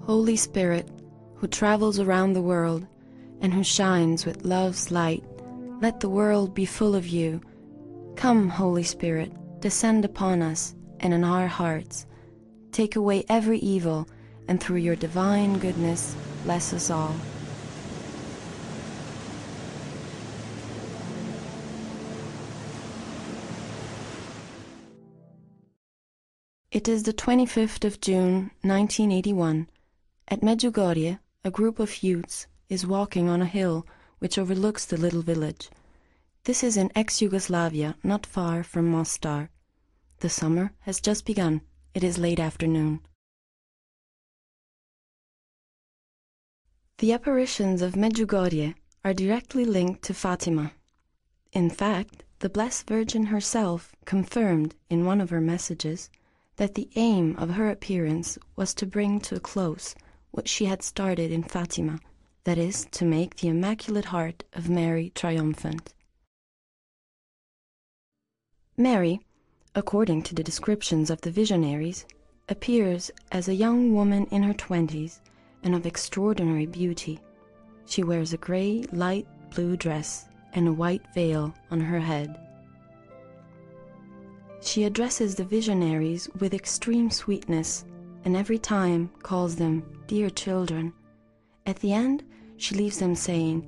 Holy Spirit, who travels around the world and who shines with love's light, let the world be full of you. Come, Holy Spirit, descend upon us and in our hearts. Take away every evil, and through your divine goodness, bless us all. It is the 25th of June, 1981. At Medjugorje, a group of youths is walking on a hill which overlooks the little village. This is in ex-Yugoslavia, not far from Mostar. The summer has just begun. It is late afternoon. The apparitions of Medjugorje are directly linked to Fatima. In fact, the Blessed Virgin herself confirmed in one of her messages that the aim of her appearance was to bring to a close what she had started in Fatima, that is, to make the Immaculate Heart of Mary triumphant. Mary, according to the descriptions of the visionaries, appears as a young woman in her 20s and of extraordinary beauty. She wears a grey, light blue dress and a white veil on her head. She addresses the visionaries with extreme sweetness and every time calls them dear children. At the end, she leaves them saying,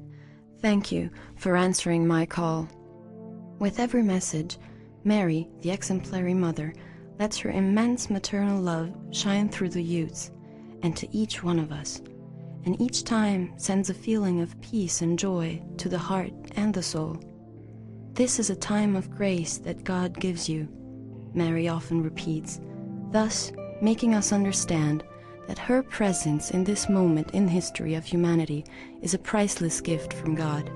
"Thank you for answering my call." With every message, Mary, the exemplary mother, lets her immense maternal love shine through the youths and to each one of us, and each time sends a feeling of peace and joy to the heart and the soul. This is a time of grace that God gives you, Mary often repeats, thus making us understand that her presence in this moment in history of humanity is a priceless gift from God.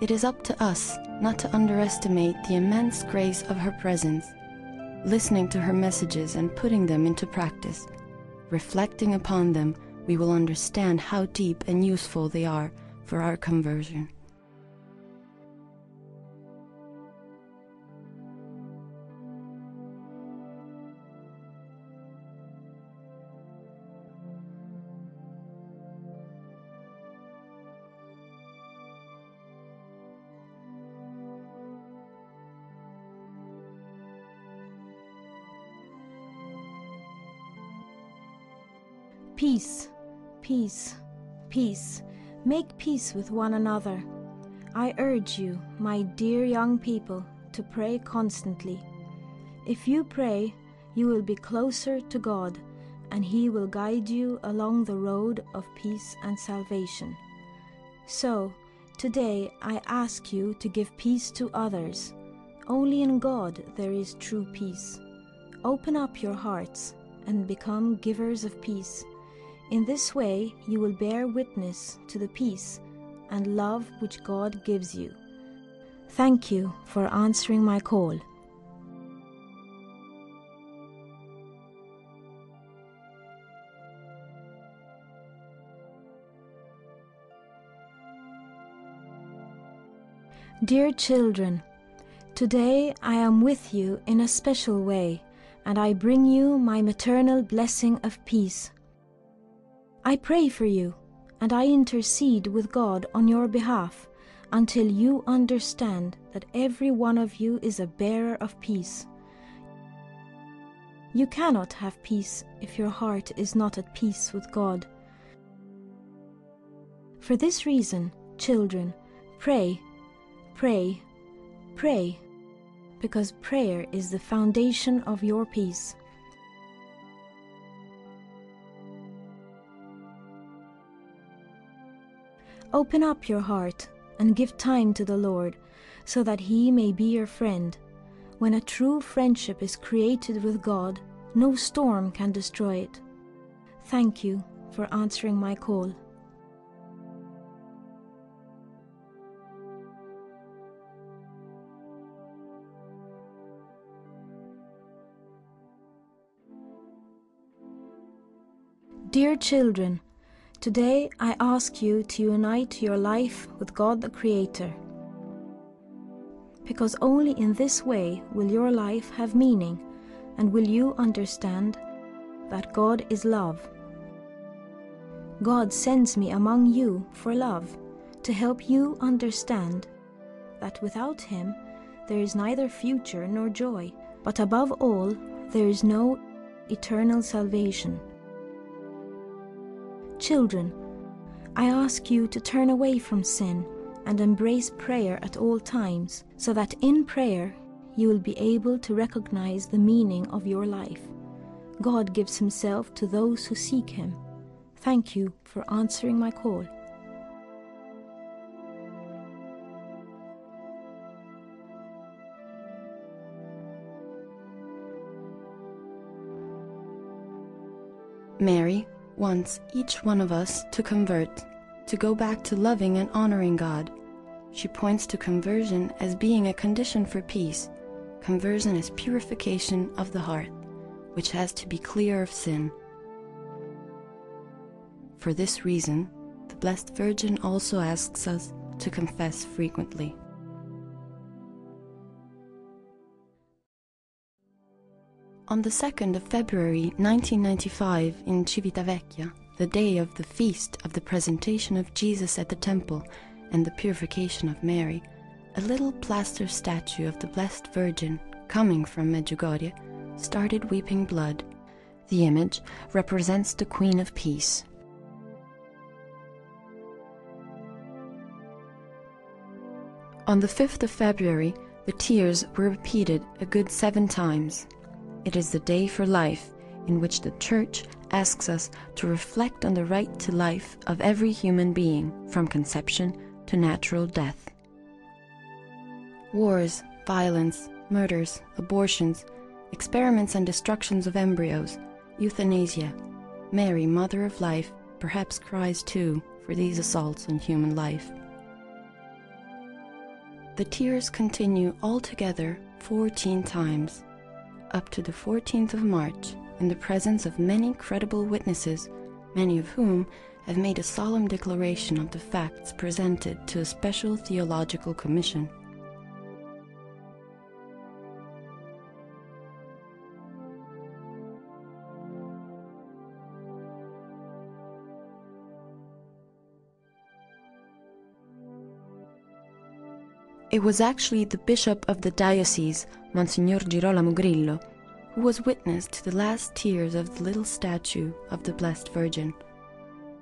It is up to us not to underestimate the immense grace of her presence, listening to her messages and putting them into practice. Reflecting upon them, we will understand how deep and useful they are for our conversion. Peace, peace, peace. Make peace with one another. I urge you, my dear young people, to pray constantly. If you pray, you will be closer to God, and He will guide you along the road of peace and salvation. So, today I ask you to give peace to others. Only in God there is true peace. Open up your hearts and become givers of peace. In this way, you will bear witness to the peace and love which God gives you. Thank you for answering my call. Dear children, today I am with you in a special way, and I bring you my maternal blessing of peace. I pray for you, and I intercede with God on your behalf until you understand that every one of you is a bearer of peace. You cannot have peace if your heart is not at peace with God. For this reason, children, pray, pray, pray, because prayer is the foundation of your peace. Open up your heart and give time to the Lord, so that He may be your friend. When a true friendship is created with God, no storm can destroy it. Thank you for answering my call. Dear children, today I ask you to unite your life with God the Creator, because only in this way will your life have meaning, and will you understand that God is love. God sends me among you for love, to help you understand that without Him there is neither future nor joy, but above all there is no eternal salvation. Children, I ask you to turn away from sin and embrace prayer at all times, so that in prayer you will be able to recognize the meaning of your life. God gives Himself to those who seek Him. Thank you for answering my call. Mary wants each one of us to convert, to go back to loving and honoring God. She points to conversion as being a condition for peace. Conversion is purification of the heart, which has to be clear of sin. For this reason, the Blessed Virgin also asks us to confess frequently. On the 2nd of February 1995 in Civitavecchia, the day of the feast of the presentation of Jesus at the temple and the purification of Mary, a little plaster statue of the Blessed Virgin, coming from Medjugorje, started weeping blood. The image represents the Queen of Peace. On the 5th of February, the tears were repeated a good 7 times. It is the day for life, in which the Church asks us to reflect on the right to life of every human being, from conception to natural death. Wars, violence, murders, abortions, experiments and destructions of embryos, euthanasia. Mary, Mother of Life, perhaps cries too for these assaults on human life. The tears continue altogether 14 times, up to the 14th of March, in the presence of many credible witnesses, many of whom have made a solemn declaration of the facts presented to a special theological commission. It was actually the bishop of the diocese, Monsignor Girolamo Grillo, who was witness to the last tears of the little statue of the Blessed Virgin.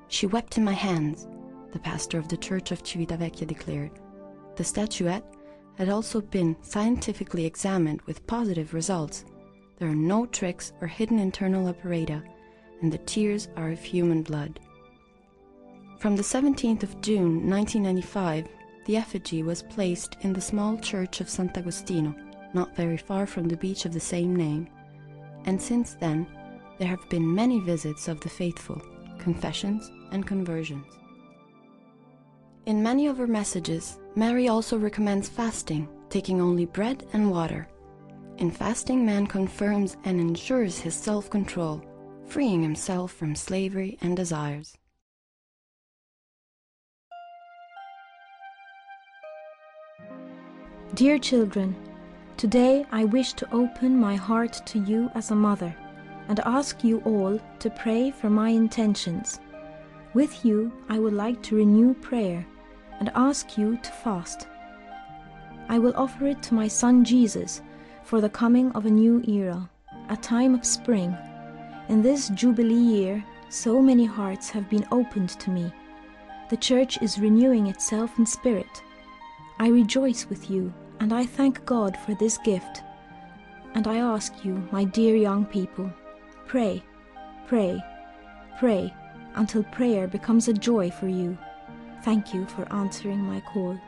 "She wept in my hands," the pastor of the Church of Civitavecchia declared. The statuette had also been scientifically examined with positive results. There are no tricks or hidden internal apparatus, and the tears are of human blood. From the 17th of June 1995, the effigy was placed in the small church of Sant'Agostino, not very far from the beach of the same name, and since then there have been many visits of the faithful, confessions and conversions. In many of her messages, Mary also recommends fasting, taking only bread and water. In fasting, man confirms and ensures his self-control, freeing himself from slavery and desires. Dear children, today I wish to open my heart to you as a mother and ask you all to pray for my intentions. With you, I would like to renew prayer and ask you to fast. I will offer it to my son Jesus for the coming of a new era, a time of spring. In this Jubilee year, so many hearts have been opened to me. The Church is renewing itself in spirit. I rejoice with you, and I thank God for this gift. And I ask you, my dear young people, pray, pray, pray, until prayer becomes a joy for you. Thank you for answering my call.